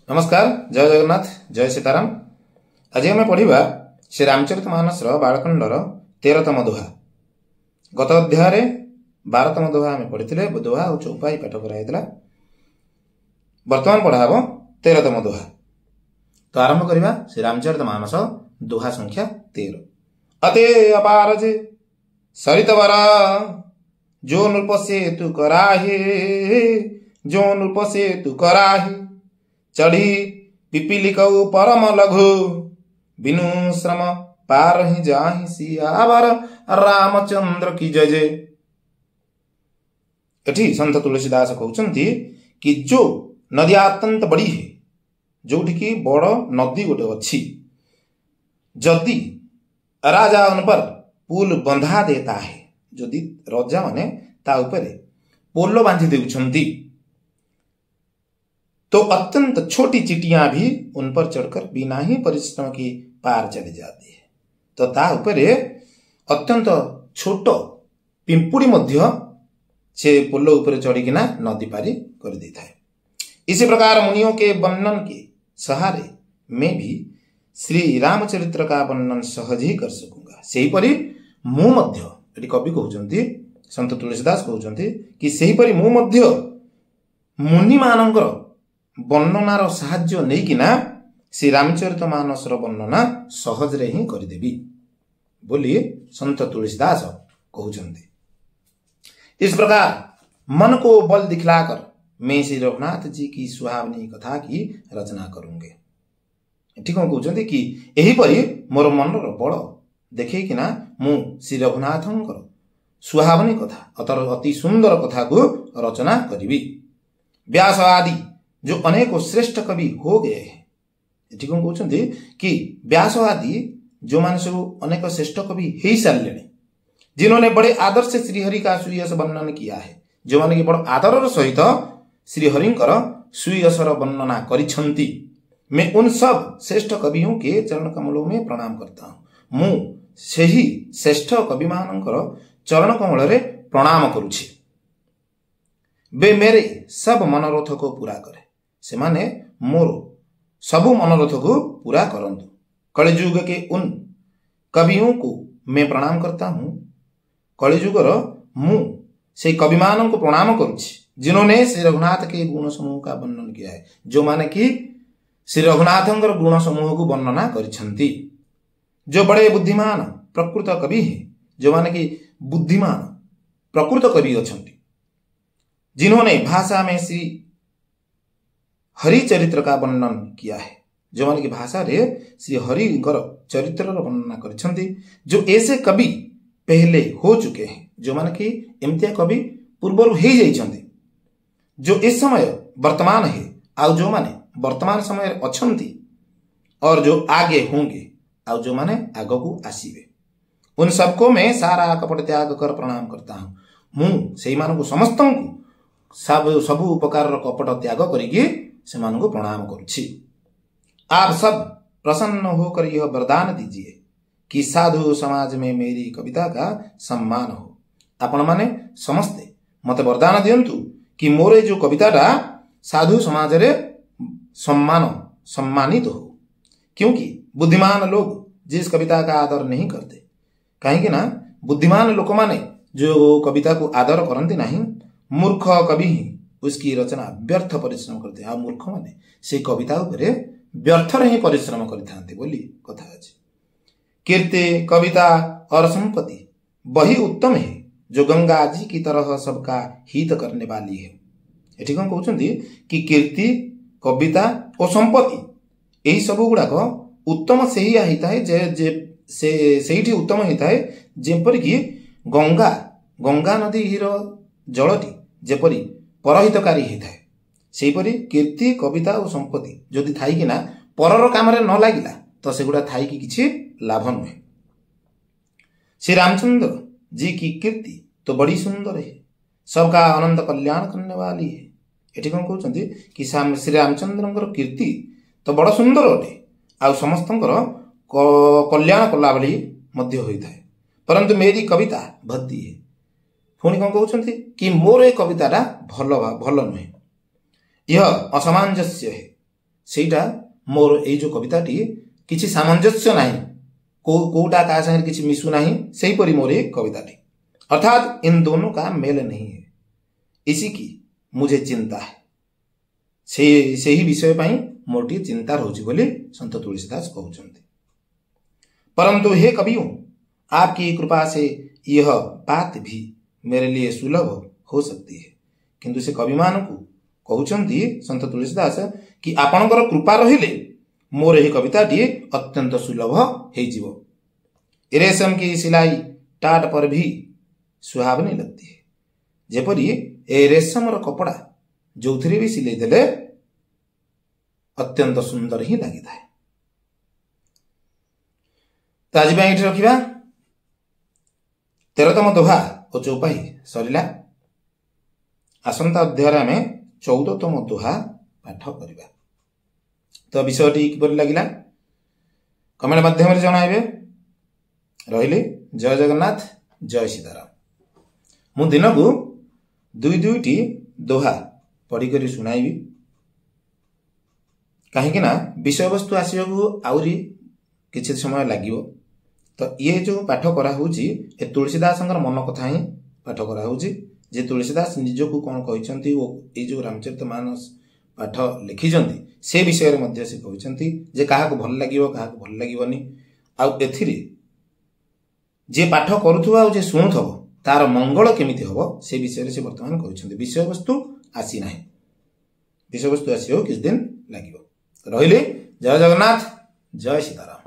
नमस्कार, जय जगन्नाथ, जय सीताराम। आज आम पढ़ा श्री रामचरितमानस बालखंडर 13तम दोहा। गत अध्याय 12तम दोहा आम पढ़ी दोहा और चौपाई पाठ कराइला। वर्तमान पढ़ा हम 13तम दोहा। तो आरंभ करवा श्री रामचरितमानस दोहा संख्या 13। अते अपार जे सरितवर जो नृप से तू कराहे, जो नृप से तू कराहे, चढ़ी पिपीलिकऊ परम लघु, बिनु श्रम पार ही जाहि सियावर रामचंद्र की जय जय। एठी संत तुलसीदास कहउछंती कि जो नदी अत्यंत बड़ी है, जोठी की बड़ नदी गोटे अच्छी, जदि राजा उन पर पुल बंधा देता है, जदि राजा माने ता ऊपर पोल बांधी देउछंती, तो अत्यंत छोटी चिटियां भी उन पर चढ़कर बिना ही परिश्रम की पार चली जाती है। तो ता ऊपर अत्यंत छोट पिंपुड़ी मध्य से पोल ऊपर चढ़िकिना नदी पारी कर देता है। इसी प्रकार मुनियों के वर्णन के सहारे मैं भी श्री रामचरित्र का वर्णन सहज ही कर सकूंगा। सेहीपरि मु मध्य कवि कहउछंती, संत तुलसीदास कहउछंती कि सेहीपरि मु मध्य मुनि मानकर वर्णनार साहाय्य नैकिना श्री रामचरित मानस वर्णना सहज रे ही करदेवी बोली संत तुलसीदास कहउछंती। इस प्रकार मन को बल दिखलाकर मैं श्री रघुनाथ जी की सुहावनी कथा की रचना करूंगे। ठीक कहउछंती कि एही परि मोर मनर बल देखैकिना मु श्री रघुनाथंकर सुहावनी कथा अति सुंदर कथा को रचना करिबी। व्यास आदि जो अनेक श्रेष्ठ कवि हो गए हैं, ठीक कहउछंती कि व्यास आदि जो मान सब अनेक श्रेष्ठ कवि हो सारे, जिन्होंने बड़े आदर से श्रीहरि का सुयश वर्णन किया है, जो माने कि बड़ आदर सहित श्रीहरिंकर सुयशर वर्णना करिछंती। मैं उन सब श्रेष्ठ कवियों के चरण कमलों में प्रणाम करता हूं। मु सेही श्रेष्ठ कवि मानकर चरण कमल रे प्रणाम करुछि। वे मेरे सब मनोरथ को पूरा करे, से माने मोर सबु मनोरथ को पूरा करंतु। कलिजुग के उन कवियों को मैं प्रणाम करता हूं। कलिजुगर मु से कवि मान को प्रणाम करुछि, जिन्होंने श्री रघुनाथ के गुण समूह का वर्णन किया है, जो माने कि श्री रघुनाथंकर गुण समूह को वर्णना करिछंती। जो बड़े बुद्धिमान प्रकृत कवि हैं, जो माने कि बुद्धिमान प्रकृत कवि अछंती, जिन्होंने भाषा में श्री हरि चरित्र का वर्णन किया है, जो माने कि भाषा रे श्री हरिंकर चरित्र वर्णना करिछंती। जो ऐसे कवि पहले हो चुके हैं, जो माने कि एमतिया कवि पूर्व हो जाइछंती, जो इस समय वर्तमान है, आउ जो माने वर्तमान समय अछंती, और जो आगे होंगे, आउ जो माने आगो को आसीबे, उन सबको मैं सारा कपट त्याग कर प्रणाम करता हूं। मु सेही मानकु समस्तंकु सबु उपकार कपट त्याग करिके सेमानकु प्रणाम करुछि। आप सब प्रसन्न होकर यह वरदान दीजिए कि साधु समाज में मेरी कविता का सम्मान हो। आपण माने समस्ते मते वरदान दियंतु कि मोरे जो कविताटा साधु समाज रे सम्मानित हो, क्योंकि बुद्धिमान लोग जिस कविता का आदर नहीं करते, कहीं ना बुद्धिमान लोक माने जो कविता को आदर करती नहीं, मूर्ख कवि ही उसकी रचना व्यर्थ परिश्रम करते हैं। मूर्ख माने से कविता उपरे व्यर्थ ही परिश्रम करते बोली कथा अछि। कीर्ति, कविता और संपत्ति वही उत्तम है जो गंगा जी की तरह सबका हित करने वाली है। एठी कौन कहउछंती कि कीर्ति, कविता और संपत्ति यही सब गुड़ाक उत्तम से ही हिता है, से उत्तम हिता है, जेपरि कि गंगा नदी जलटी जेपरि परहितकारी होता है, सेहीपरि कीर्ति, कविता और संपत्ति जदि थाई कि ना परर काम रे न लागिला, तो सेगुड़ा थाई कि किछि लाभ नुहे। श्री रामचंद्र जी की कीर्ति तो बड़ी सुंदर है, सबका अनंत कल्याण करने वाली है। एठी कौन कहउछंती कि श्री रामचंद्रंकर कीर्ति तो बड़ सुंदर अटे, आ समस्तंकर कल्याण कला भली मध्य होइथाय, परंतु मेरी कविता भद्दी है। पुणी कौन कहउछंती कि मोर ए कविताटा भल नुहे, यह असमंजस्य है। ସେଇଟା मोर एई जो कविताटी किछि सामंजस्य नाही, कोटा का संगे किछि मिसु नाही, सही परी मोर एक कविताटी, अर्थात इन दोनों का मेल नहीं है, इसी की मुझे चिंता है। से ही विषय पाई मोर टी चिंता रहउछि बोली संत तुलसीदास कहउछन्ति। परंतु हे कवियों, आपकी कृपा से यह बात भी मेरे लिए सुलभ हो सकती है। किंतु से कवि मान को कहउछन्ति संत तुलसीदास कि आपनकर कृपा रहिले मोर यही कविताटी अत्यंत सुलभ हो जीवो। रेशम की सिलाई टाट पर भी सुहावनी लगती है, जेपरी ए रेशमर कपड़ा जो भी सिलाई देले अत्यंत सुंदर ही लगी था। तो आज ये रखा 13तम दोहा और चौपाई सरिला। आसंता अध्याय आम 14तम दोहा पाठ करवा। तो विषयटी किपरि लगिला कमेंट माध्यम जनाइबे। रहिले जय जगन्नाथ, जय सीताराम। मु दिन को दुईटी दोहा पढ़ी कर सुनाइबी, कहीं विषय वस्तु आसवा को आउरी किछि समय लागिवो। तो ये जो पाठ कराऊँगी ए तुलसीदास मन कथा ही पाठ कराऊँगी, जे तुलसीदास निजको कौन कहते वो ये जो रामचरितमानस पाठ लिखिं से विषय में से कहते जे क्या भल लगे क्या भल लगनी आथिरे जे पाठ करुवा जे शुणुव तार मंगल केमिति हम से विषय से वर्तमान कहते। विषय वस्तु आसी ना, विषय वस्तु आस किछ दिन लगे। रहिले जय जगन्नाथ, जय सीताराम।